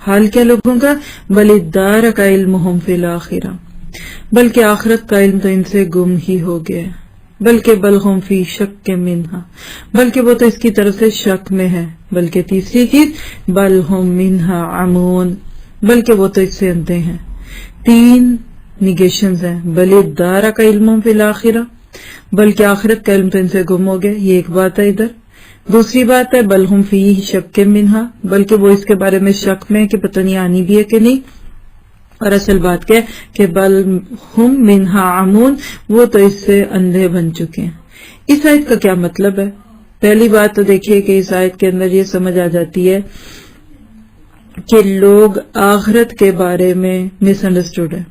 حال کیا لوگوں کا؟ بل الدار کا علمہم فی الآخرہ، بلکہ آخرت کا علم تو ان سے گم ہی ہو گیا ہے، بلکہ بل ہم فی شک منہا، بلکہ وہ تو اس کی طرف سے شک میں ہے، بلکہ تیسری چیز بل ہم منہا عمون، بلکہ وہ تو اس سے اندھے ہیں۔ تین نیگیشنز ہیں، بل الدار کا علم فی الآخرہ، بلکہ آخرت کا علم تو ان سے گم ہو گیا، یہ ایک بات ہے ادھر۔ دوسری بات ہے بل ہم فی شک منہا، بلکہ وہ اس کے بارے میں شک میں کہ پتہ نہیں آنی بھی ہے کہ نہیں، اور اصل بات کیا ہے کہ بل ہم منہا عمون، وہ تو اس سے اندھے بن چکے ہیں۔ اس آیت کا کیا مطلب ہے؟ پہلی بات تو دیکھیے کہ اس آیت کے اندر یہ سمجھ آ جاتی ہے کہ لوگ آخرت کے بارے میں مس انڈرسٹوڈ ہے۔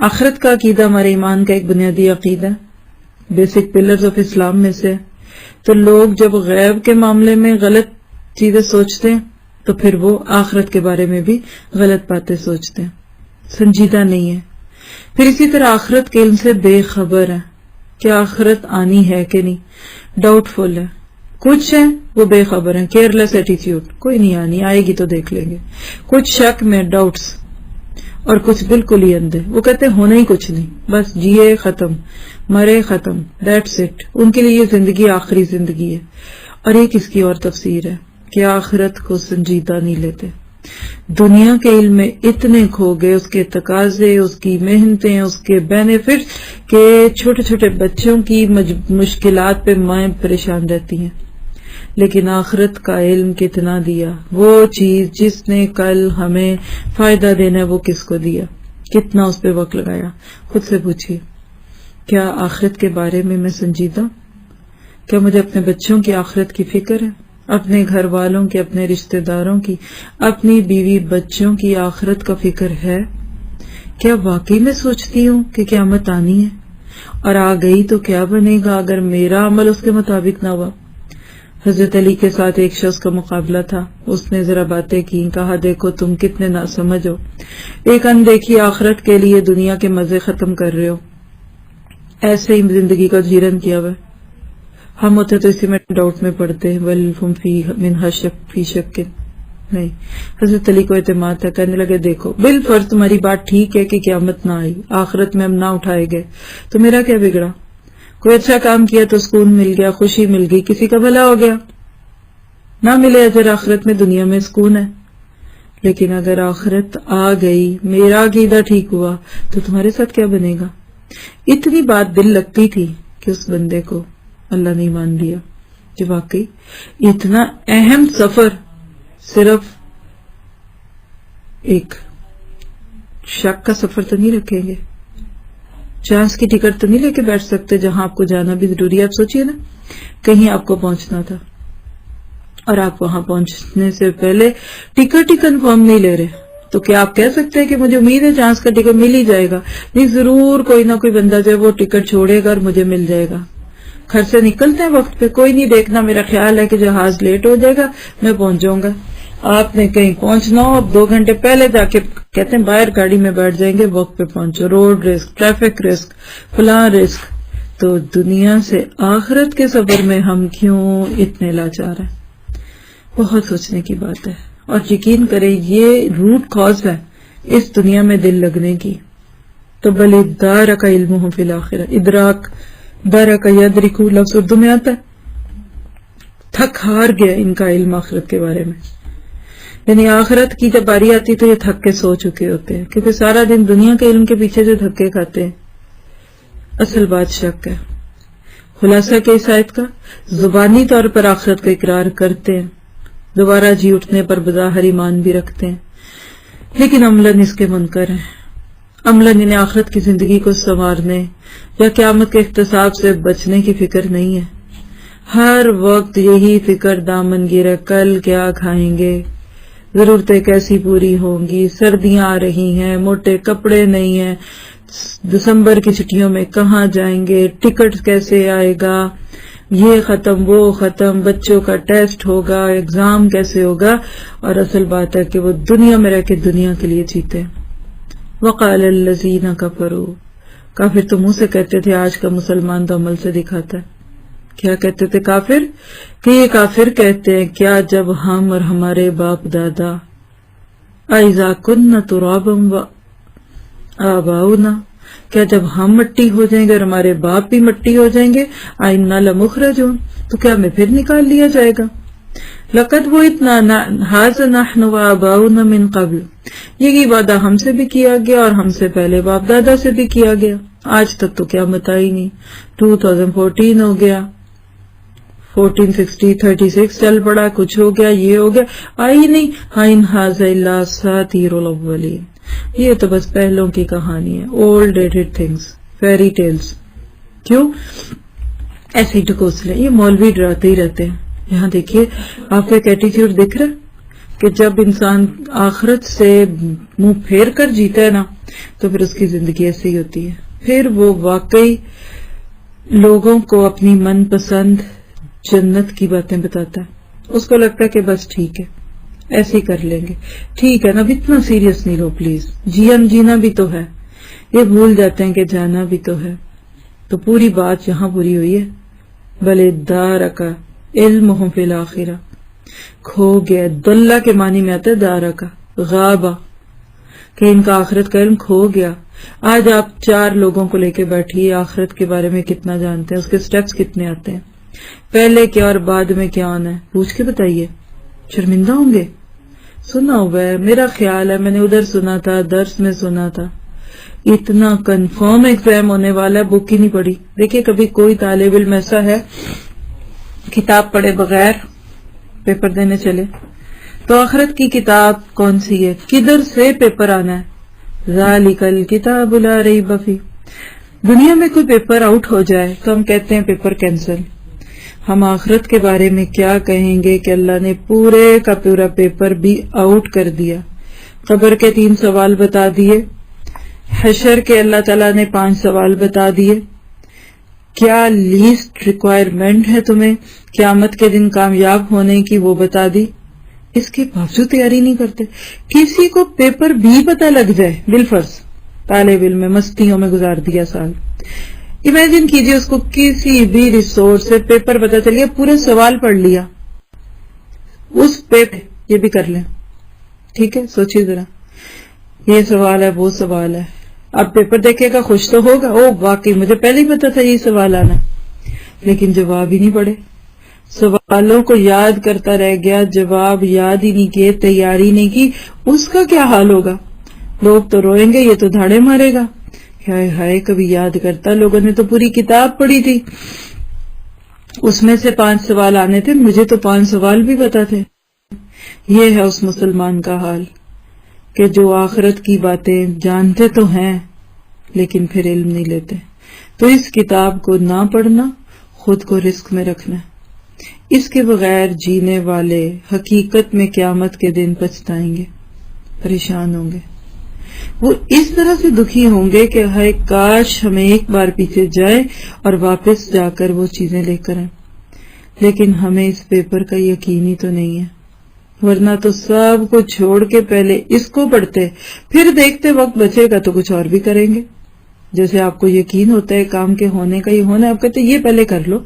آخرت کا عقیدہ ہمارے ایمان کا ایک بنیادی عقیدہ ہے، بیسک پلرز آف اسلام میں سے، تو لوگ جب غیب کے معاملے میں غلط چیزیں سوچتے ہیں تو پھر وہ آخرت کے بارے میں بھی غلط باتیں سوچتے ہیں، سنجیدہ نہیں ہے۔ پھر اسی طرح آخرت کے علم سے بے خبر ہے کہ آخرت آنی ہے کہ نہیں، ڈاؤٹ فل ہے۔ کچھ ہیں وہ بے خبر ہیں، کیئرلیس ایٹیٹیوڈ، کوئی نہیں آنی، آئے گی تو دیکھ لیں گے، کچھ شک میں ڈاؤٹس، اور کچھ بالکل ہی اندھے، وہ کہتے ہیں ہونا ہی کچھ نہیں، بس جیے ختم، مرے ختم، دیٹس اٹ، ان کے لیے یہ زندگی آخری زندگی ہے۔ اور ایک اس کی اور تفسیر ہے کہ آخرت کو سنجیدہ نہیں لیتے، دنیا کے علم میں اتنے کھو گئے، اس کے تقاضے، اس کی محنتیں، اس کے بینیفٹس، کہ چھوٹے چھوٹے بچوں کی مشکلات پہ مائیں پریشان رہتی ہیں۔ لیکن آخرت کا علم کتنا دیا، وہ چیز جس نے کل ہمیں فائدہ دینا ہے وہ کس کو دیا، کتنا اس پہ وقت لگایا۔ خود سے پوچھیے، کیا آخرت کے بارے میں میں سنجیدہ؟ کیا مجھے اپنے بچوں کی آخرت کی فکر ہے، اپنے گھر والوں کی، اپنے رشتہ داروں کی، اپنی بیوی بچوں کی آخرت کا فکر ہے؟ کیا واقعی میں سوچتی ہوں کہ قیامت آنی ہے، اور آ گئی تو کیا بنے گا اگر میرا عمل اس کے مطابق نہ ہوا؟ حضرت علی کے ساتھ ایک شخص کا مقابلہ تھا، اس نے ذرا باتیں کی، کہا دیکھو تم کتنے ناسمجھ ہو، ایک اندیکھی آخرت کے لیے دنیا کے مزے ختم کر رہے ہو، ایسے ہی زندگی کا جیرن کیا ہوا ہے۔ ہم ہوتے تو اسی میں ڈاؤٹ میں پڑتے ہیں، بل ہم منہا شک فی شک، نہیں۔ حضرت علی کو اعتماد تھا، کہنے لگے دیکھو بالفرض تمہاری بات ٹھیک ہے کہ قیامت نہ آئی، آخرت میں ہم نہ اٹھائے گئے، تو میرا کیا بگڑا؟ کوئی اچھا کام کیا تو سکون مل گیا، خوشی مل گئی، کسی کا بھلا ہو گیا، نہ ملے اجر آخرت میں، دنیا میں سکون ہے۔ لیکن اگر آخرت آ گئی، میرا عقیدہ ٹھیک ہوا، تو تمہارے ساتھ کیا بنے گا؟ اتنی بات دل لگتی تھی کہ اس بندے کو اللہ نے ایمان دیا کہ واقعی اتنا اہم سفر صرف ایک شک کا سفر تو نہیں رکھیں گے، چانس کی ٹکٹ تو نہیں لے کے بیٹھ سکتے جہاں آپ کو جانا بھی ضروری ہے۔ آپ سوچئے نا، کہیں آپ کو پہنچنا تھا اور آپ وہاں پہنچنے سے پہلے ٹکٹ ہی کنفرم نہیں لے رہے، تو کیا آپ کہہ سکتے ہیں کہ مجھے امید ہے چانس کا ٹکٹ مل ہی جائے گا؟ نہیں، ضرور کوئی نہ کوئی بندہ جو ہے وہ ٹکٹ چھوڑے گا اور مجھے مل جائے گا۔ گھر سے نکلتے ہیں وقت پہ، کوئی نہیں دیکھنا، میرا خیال ہے کہ جہاز لیٹ ہو جائے گا، میں پہنچ جاؤں گا۔ آپ نے کہیں پہنچنا ہو، اب 2 گھنٹے پہلے جا کے کہتے ہیں باہر گاڑی میں بیٹھ جائیں گے، وقت پہ پہنچو، روڈ رسک، ٹریفک رسک، فلاں رسک۔ تو دنیا سے آخرت کے سفر میں ہم کیوں اتنے لاچار ہیں؟ بہت سوچنے کی بات ہے، اور یقین کریں یہ روٹ کاز ہے اس دنیا میں دل لگنے کی۔ تو بل ادارک علمہ فی الآخرہ، ادراک، دارک یدرکو لفظ اردو میں آتا ہے، تھک ہار گیا ان کا علم آخرت کے بارے میں، یعنی آخرت کی جب باری آتی تو یہ تھک کے سو چکے ہوتے ہیں، کیونکہ سارا دن دنیا کے علم کے پیچھے جو دھکے کھاتے ہیں۔ اصل بات شک ہے۔ خلاصہ کہ اس آیت کا، زبانی طور پر آخرت کا اقرار کرتے ہیں، دوبارہ جی اٹھنے پر بظاہر ایمان بھی رکھتے ہیں، لیکن عملاً اس کے منکر ہیں، عملاً انہیں آخرت کی زندگی کو سنوارنے یا قیامت کے احتساب سے بچنے کی فکر نہیں ہے۔ ہر وقت یہی فکر دامن گیرے، کل کیا کھائیں گے، ضرورتیں کیسی پوری ہوں گی، سردیاں آ رہی ہیں، موٹے کپڑے نہیں ہیں، دسمبر کی چھٹیوں میں کہاں جائیں گے، ٹکٹ کیسے آئے گا، یہ ختم وہ ختم، بچوں کا ٹیسٹ ہوگا، ایگزام کیسے ہوگا۔ اور اصل بات ہے کہ وہ دنیا میں رہ کے دنیا کے لیے جیتے۔ وقال الذین کفروا، کافر تو منہ سے کہتے تھے، آج کا مسلمان تو عمل سے دکھاتا ہے۔ کیا کہتے تھے کافر؟ کہ یہ کافر کہتے ہیں کیا جب ہم اور ہمارے باپ دادا اَإِذَا كُنَّا تُرَابًا وَآبَاؤُنَا، کیا جب ہم مٹی ہو جائیں گے اور ہمارے باپ بھی مٹی ہو جائیں گے، أَإِنَّا لَمُخْرَجُونَ، تو کیا ہمیں پھر نکال لیا جائے گا؟ لقد وعدنا هذا نحن وآباؤنا من قبل، یہی وعدہ ہم سے بھی کیا گیا اور ہم سے پہلے باپ دادا سے بھی کیا گیا، آج تک تو کیا آئی نہیں۔ 2014 ہو گیا، 1460 36 چل پڑا، کچھ ہو گیا، یہ ہو گیا، آئی نہیں۔ إِنْ هَذَا إِلَّا أَسَاطِيرُ الْأَوَّلِينَ، یہ تو بس پہلوں کی کہانی ہے، old dated things, fairy tales. کیوں ایسے ہی ٹکوسلے، یہ مولوی ڈراتے ہی رہتے ہیں۔ یہاں دیکھیے آپ کو ایک ایٹیٹیوڈ دکھ رہا ہے کہ جب انسان آخرت سے منہ پھیر کر جیتا ہے نا تو پھر اس کی زندگی ایسی ہی ہوتی ہے، پھر وہ واقعی لوگوں کو اپنی من پسند جنت کی باتیں بتاتا ہے، اس کو لگتا ہے کہ بس ٹھیک ہے ایسے ہی کر لیں گے، ٹھیک ہے نا، اب اتنا سیریس نہیں لو پلیز، جینا بھی تو ہے، یہ بھول جاتے ہیں کہ جانا بھی تو ہے۔ تو پوری بات یہاں پوری ہوئی ہے، بل ادارک علمہم فی الآخرہ، کھو گیا، دلہ کے معنی میں آتا ہے دارہ کا، غابہ، کہ ان کا آخرت کا علم کھو گیا۔ آج آپ 4 لوگوں کو لے کے بیٹھیے، آخرت کے بارے میں کتنا جانتے ہیں، اس کے سٹیپس کتنے آتے ہیں، پہلے کیا اور بعد میں کیا آنا ہے، پوچھ کے بتائیے، شرمندہ ہوں گے؟ سنا ہوا ہے، میرا خیال ہے میں نے ادھر سنا تھا، درس میں سنا تھا، اتنا کنفرم ایگزام ہونے والا ہے، بک ہی نہیں پڑھی۔ دیکھیے کبھی کوئی طالب علم ایسا ہے کتاب پڑھے بغیر پیپر دینے چلے، تو آخرت کی کتاب کون سی ہے، کدھر سے پیپر آنا ہے؟ ذالک الکتاب لا ریب فیہ۔ دنیا میں کوئی پیپر آؤٹ ہو جائے تو ہم کہتے ہیں پیپر کینسل، ہم آخرت کے بارے میں کیا کہیں گے کہ اللہ نے پورے کا پورا پیپر بھی آؤٹ کر دیا، قبر کے 3 سوال بتا دیے، حشر کے اللہ تعالیٰ نے 5 سوال بتا دیے، کیا لیسٹ ریکوائرمنٹ ہے تمہیں قیامت کے دن کامیاب ہونے کی وہ بتا دی، اس کے باوجود تیاری نہیں کرتے۔ کسی کو پیپر بھی پتہ لگ جائے، بالفرض طالب علم میں مستیوں میں گزار دیا سال، امیجن کیجئے اس کو کسی بھی ریسورس سے پیپر پتہ چل گیا، پورے سوال پڑھ لیا، اس پیپر یہ بھی کر لیں، ٹھیک ہے، سوچیے ذرا، یہ سوال ہے وہ سوال ہے، اب پیپر دیکھے گا خوش تو ہوگا، او واقعی مجھے پہلے ہی پتا تھا یہ سوال آنا، لیکن جواب ہی نہیں پڑے، سوالوں کو یاد کرتا رہ گیا، جواب یاد ہی نہیں کیے، تیاری نہیں کی، اس کا کیا حال ہوگا؟ لوگ تو روئیں گے، یہ تو دھاڑے مارے گا، ہائے ہائے کبھی یاد کرتا، لوگوں نے تو پوری کتاب پڑھی تھی، اس میں سے 5 سوال آنے تھے، مجھے تو 5 سوال بھی پتا تھے۔ یہ ہے اس مسلمان کا حال کہ جو آخرت کی باتیں جانتے تو ہیں لیکن پھر علم نہیں لیتے۔ تو اس کتاب کو نہ پڑھنا خود کو رسک میں رکھنا، اس کے بغیر جینے والے حقیقت میں قیامت کے دن پچھتائیں گے، پریشان ہوں گے، وہ اس طرح سے دکھی ہوں گے کہ ہائے کاش ہمیں ایک بار پیچھے جائے اور واپس جا کر وہ چیزیں لے کر آئیں، لیکن ہمیں اس پیپر کا یقین ہی تو نہیں ہے، ورنہ تو سب کو چھوڑ کے پہلے اس کو پڑھتے، پھر دیکھتے وقت بچے گا تو کچھ اور بھی کریں گے، جیسے آپ کو یقین ہوتا ہے کام کے ہونے کا، یہ ہونا ہے، آپ کہتے ہیں یہ پہلے کر لو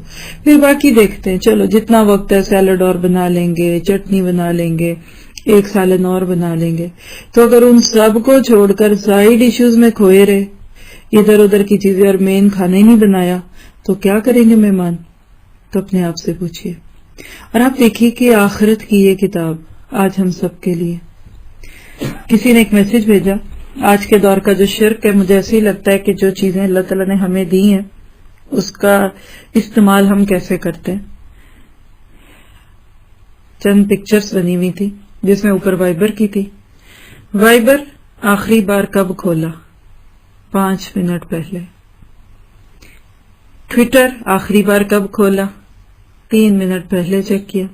پھر باقی دیکھتے ہیں، چلو جتنا وقت ہے سیلڈ اور بنا لیں گے، چٹنی بنا لیں گے، ایک سالن اور بنا لیں گے۔ تو اگر ان سب کو چھوڑ کر سائیڈ ایشوز میں کھوئے رہے، ادھر ادھر کی چیزیں اور مین کھانا ہی نہیں بنایا تو کیا کریں گے مہمان؟ تو اپنے آپ سے پوچھئے۔ اور آپ دیکھیے کہ آخرت کی یہ کتاب آج ہم سب کے لیے، کسی نے ایک میسج بھیجا، آج کے دور کا جو شرک ہے، مجھے ایسے ہی لگتا ہے کہ جو چیزیں اللہ تعالیٰ نے ہمیں دی ہیں اس کا استعمال ہم کیسے کرتے ہیں۔ چند پکچرز بنی ہوئی تھی جس میں اوپر وائبر کی تھی، وائبر آخری بار کب کھولا؟ 5 منٹ پہلے۔ ٹویٹر آخری بار کب کھولا؟ 3 منٹ پہلے چیک کیا۔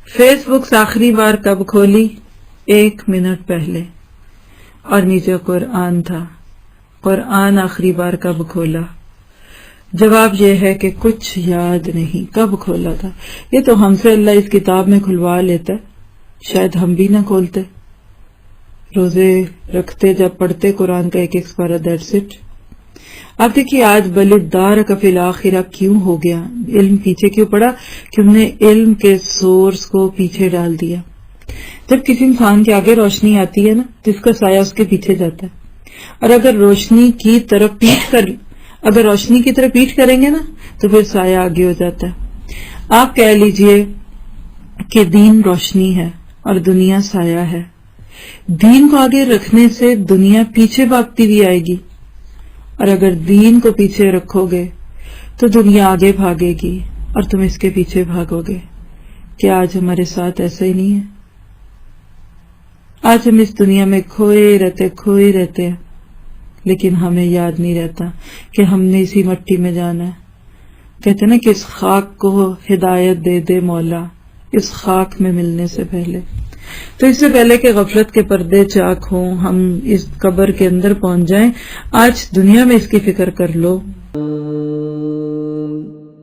فیس بک آخری بار کب کھولی؟ 1 منٹ پہلے۔ اور نیچے قرآن تھا، قرآن آخری بار کب کھولا؟ جواب یہ ہے کہ کچھ یاد نہیں کب کھولا تھا، یہ تو ہم سے اللہ اس کتاب میں کھلوا لیتا ہے، شاید ہم بھی نہ کھولتے، روزے رکھتے جب پڑھتے قرآن کا ایک سپارہ، دیٹس اٹ۔ اب دیکھیے آج بلدار کا فی الآخرہ کیوں ہو گیا، علم پیچھے کیوں پڑا کہ ہم نے علم کے سورس کو پیچھے ڈال دیا، جب کسی انسان کے آگے روشنی آتی ہے نا تو اس کا سایہ اس کے پیچھے جاتا ہے، اور اگر روشنی کی طرف پیٹھ کریں گے نا تو پھر سایہ آگے ہو جاتا ہے۔ آپ کہہ لیجئے کہ دین روشنی ہے اور دنیا سایہ ہے، دین کو آگے رکھنے سے دنیا پیچھے بھاگتی ہوئی آئے گی، اور اگر دین کو پیچھے رکھو گے تو دنیا آگے بھاگے گی اور تم اس کے پیچھے بھاگو گے۔ کیا آج ہمارے ساتھ ایسا ہی نہیں ہے؟ آج ہم اس دنیا میں کھوئے رہتے ہیں، لیکن ہمیں یاد نہیں رہتا کہ ہم نے اسی مٹی میں جانا ہے۔ کہتے ہیں نا کہ اس خاک کو ہدایت دے دے مولا اس خاک میں ملنے سے پہلے۔ تو اس سے پہلے کہ غفلت کے پردے چاک ہوں، ہم اس قبر کے اندر پہنچ جائیں، آج دنیا میں اس کی فکر کر لو